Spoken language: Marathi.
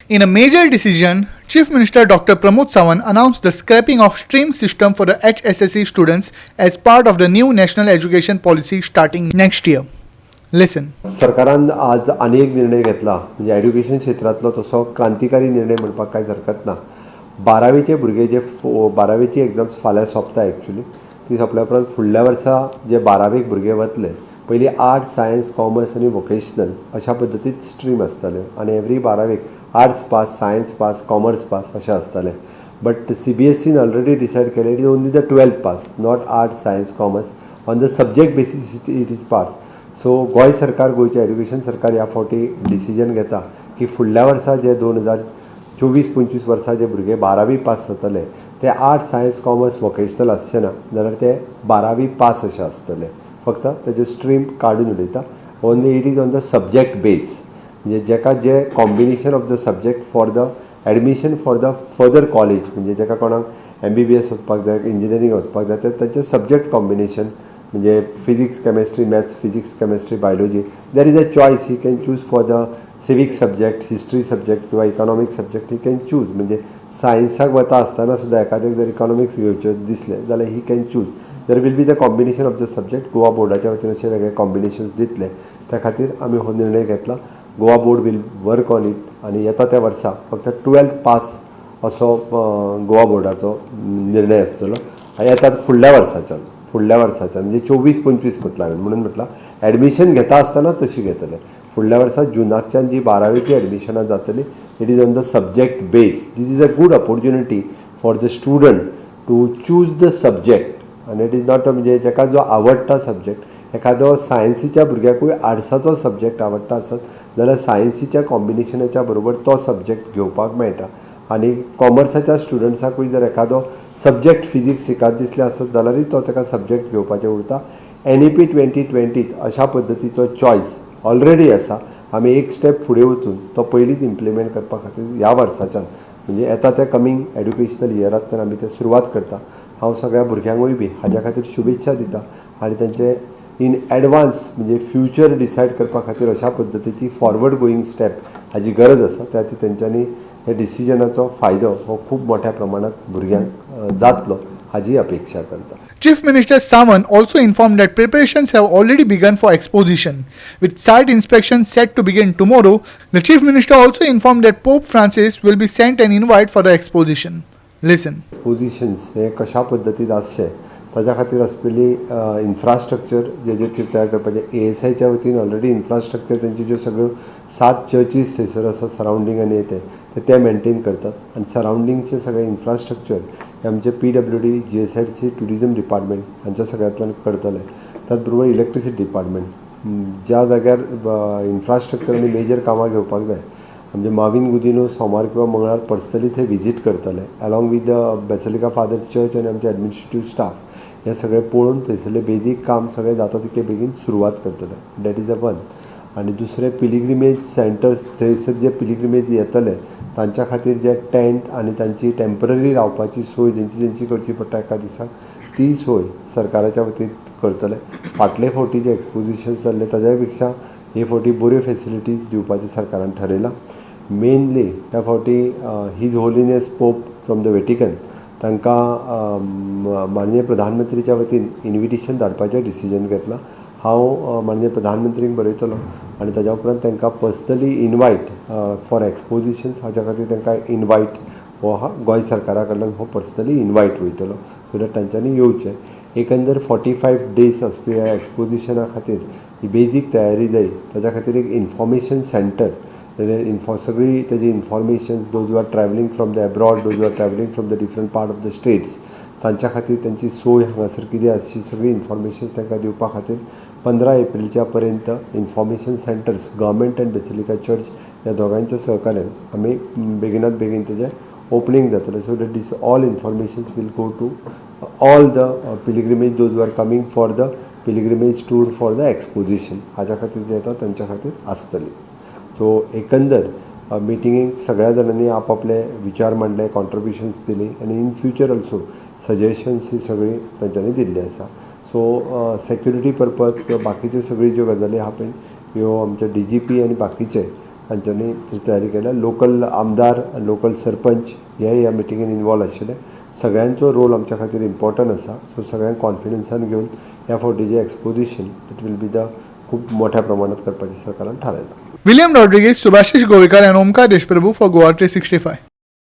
In a major decision, Chief Minister Dr. Pramod Sawant announced the scrapping of stream system for the HSSC students as part of the new national education policy starting next year. Listen. सरकारान आज अनेक निर्णय घेतला म्हणजे एड्युकेशन क्षेत्रातलो तसो क्रांतिकारी निर्णय म्हणपाक कांय हरकत ना. 12वीचे भुरगे जे 12वीची एग्जाम्स फाल्यां सोंपता एक्चुअली ती सोंपल्या उपरांत फुडल्या वर्सा जे 12वीक भुरगे वतले पयलीं आर्ट्स सायन्स कॉमर्स आनी वोकेशनल अशा पद्दतीत स्ट्रीम आसताल्यो आनी एवरी 12वीक arts pass science pass commerce pass अशें आसतालें. बट CBSEन ऑलरेडी डिसायड केलें it is only the 12th pass not arts science commerce on the subject basis it is pass. So Goa सरकार गोंयचें एड्युकेशन सरकार ह्या फावटी डिसिजन घेता की फुडल्या वर्सा जे 2024-25 वर्सा जे भुरगे 12वी पास जातले ते आर्ट्स सायन्स कॉमर्स वोकेशनल आसचे ना जाल्यार ते 12वी पास अशें आसतले. फक्त तेजे स्ट्रीम काडून उडयता. Only it is on the subject base म्हणजे जेका जे combination of the subject for the admission for the further college म्हणजे जेका कोणाक MBBS वचपाक जाय इंजिनियरींग वचपाक जाय तांचें सब्जेक्ट कॉम्बिनेशन म्हणजे physics chemistry maths physics chemistry biology there is a choice he can choose for the civic subject history subject किंवा economics subject he can choose. म्हणजे सायन्साक वता आसतना सुद्दां एखाद्याक जर इकॉनॉमिक्स घेवचें दिसलें जाल्यार he can choose. There will be the combination of the subject. Goa बोर्डाच्या वतीन अशे वेगळे कॉम्बिनेशन्स दितले त्या खातीर आमी हो निर्णय घेतला. Goa board will work on it आनी येता त्या वर्सा फक्त 12th पास असो गोवा बोर्डाचो निर्णय आसतलो. येता फुडल्या वर्साच्यान म्हणजे 24-25 म्हटलं हांवें म्हणून म्हटलां एडमिशन घेता आसतना तशी घेतले. फुडल्या वर्सा जुनाकच्यान जी 12वीची एडमिशनां जातली it is on the subject base. This is a good opportunity for the student to choose the subject आनी इट इज नॉट म्हणजे जेका जो आवडटा सब्जेक्ट एखादो सायन्सीच्या भुरग्याकूय आर्ट्साचो सब्जेक्ट आवडटा आसत जाल्यार सायन्सीच्या कॉम्बिनेशनाच्या बरोबर तो सब्जेक्ट घेवपाक मेळटा. आनी कॉमर्साच्या स्टुडंट्साकूय जर एखादो सब्जेक्ट फिजिक्स शिकात दिसले आसत जाल्यारूय तो ताका सब्जेक्ट घेवपाचें उरता. NEP 2020 अशा पद्दतीचो चॉयस ऑलरेडी आसा. आमी एक स्टेप फुडें वचून तो पयलींच इम्प्लिमेंट करपा खातीर ह्या वर्साच्यान म्हणजे येता त्या कमींग एड्युकेशनल इयरांतल्यान आमी ते सुरवात करता. हांव सगळ्या भुरग्यांकूय बी हाज्या खातीर शुभेच्छा दिता आनी तेंचे इन एडवान्स म्हणजे फ्युचर डिसायड करपा खातीर अशा पद्दतीची फॉरवर्ड गोईंग स्टेप हाजी गरज आसा. त्या खातीर तेंच्यांनी हे डिसिजनाचो फायदो हो खूब मोठ्या प्रमाणात भुरग्यांक जातलो हाजी अपेक्षा करता. Chief Minister Sawant also informed that preparations have already begun for exposition. With site inspections set to begin tomorrow, the Chief Minister also informed that Pope Francis will be sent an invite for the exposition. Listen. एक्सपोजिशन्स हे कशा पद्दतीन आसचे ताज्या खातीर आसलेली इन्फ्रास्ट्रक्चर जे तयार करपाचें ASIच्या वतीन ऑलरेडी इन्फ्रास्ट्रक्चर तेंच्यो ज्यो सगळ्यो 7 चर्चीस थंयसर आसा सरावंडींग आनी ते मेंटेन करतात आनी सरावंडिंगचे सगळे इन्फ्रास्ट्रक्चर हे आमचे PWD GSIDC टुरिजम डिपार्टमेंट हांच्या सगळ्यांतल्यान करतले. त्याच बरोबर इलेक्ट्रिसिटी डिपार्टमेंट ज्या जाग्यार इन्फ्रास्ट्रक्चर आनी मेजर कामां घेवपाक जाय म्हणजे माविन गुदिनो सोमार किंवा मंगळार पर्सनली थंय विजीट करतले along with the basilica father church आनी आमचे एडमिनिस्ट्रेटिव्ह स्टाफ हे सगळे पळोवन थंयसरलें बेजीक काम सगळें जाता तितके बेगीन सुरवात करतले. That is the one. आनी दुसरे पिलिग्रिमेज सेंटर्स थंयसर जे पिलिग्रिमेज येतले तांच्या खातीर जे टेंट आनी तांची टेम्पररी रावपाची सोय जेंची करची पडटा एका दिसाक ती सोय सरकाराच्या वतीन करतले. फाटले फावटी जे एक्सपोजिशन्स जाल्ले ताज्या पेक्षा हे फावटी बऱ्यो फेसिलिटीज दिवपाचें सरकारान ठरयलां. मेनली त्या फावटी his holiness Pope from the Vatican तांकां माननीय प्रधानमंत्रीच्या वतीन इन्विटेशन धाडपाचें डिसिजन घेतलां. हांव माननीय प्रधानमंत्रीक बरयतलो आनी ताज्या उपरांत तांकां पर्सनली इनवायट फॉर एक्सपोजिशन्स हाच्या खातीर तांकां इनवायट हो गोंय सरकारा कडल्यान हो पर्सनली इनवायट वयतलो सो दॅट तांच्यांनी येवचें. एकंदर 45 days आसपी ह्या एक्सपोजिशना खातीर ही बेजीक तयारी जाय ताच्या खातीर एक इन्फॉर्मेशन सेंटर सगळी तेजी information those are travelling from the abroad those are travelling from the different part of the states तांच्या खातीर त्यांची सोय हांगासर कितें आसची सगळी इन्फॉर्मेशन तांकां दिवपा खातीर 15 एप्रिलच्या पर्यंत information centres government and basilica church ह्या दोगांच्या सहकार्यान आमी बेगिनात बेगीन तेजें ओपनिंग जातलें. So that this all informations will go to all the pilgrimage those are coming for the pilgrimage tour for the exposition हाच्या खातीर जे येता तांच्या खातीर आसतली. सो एकंदर मिटिंगेक सगळ्या जाणांनी आपआपले विचार मांडले कॉन्ट्रिब्युशन्स दिली आनी इन फ्युचर ऑल्सो सजेशन्स ही सगळी तांच्यांनी दिल्ली आसा. सो सेक्युरिटी पर्पज किंवा बाकीचे सगळी ज्यो गजाली आहा पळय ह्यो आमचे DGP आनी बाकीचे हांच्यांनी तेची तयारी केल्या. लोकल आमदार लोकल सरपंच हेय ह्या मिटिंगेन इनवॉल्व आशिल्ले. सगळ्यांचो रोल आमच्या खातीर इम्पॉर्टंट आसा. सो सगळ्यांक कॉन्फिडन्सान घेवन ह्या फावटीचें exposition it will be the खूब मोठ्या प्रमाणात करपाचें सरकारान थारायलां. William Rodriguez, Subhashish Govekar and Omkar Deshprabhu for Goa 365.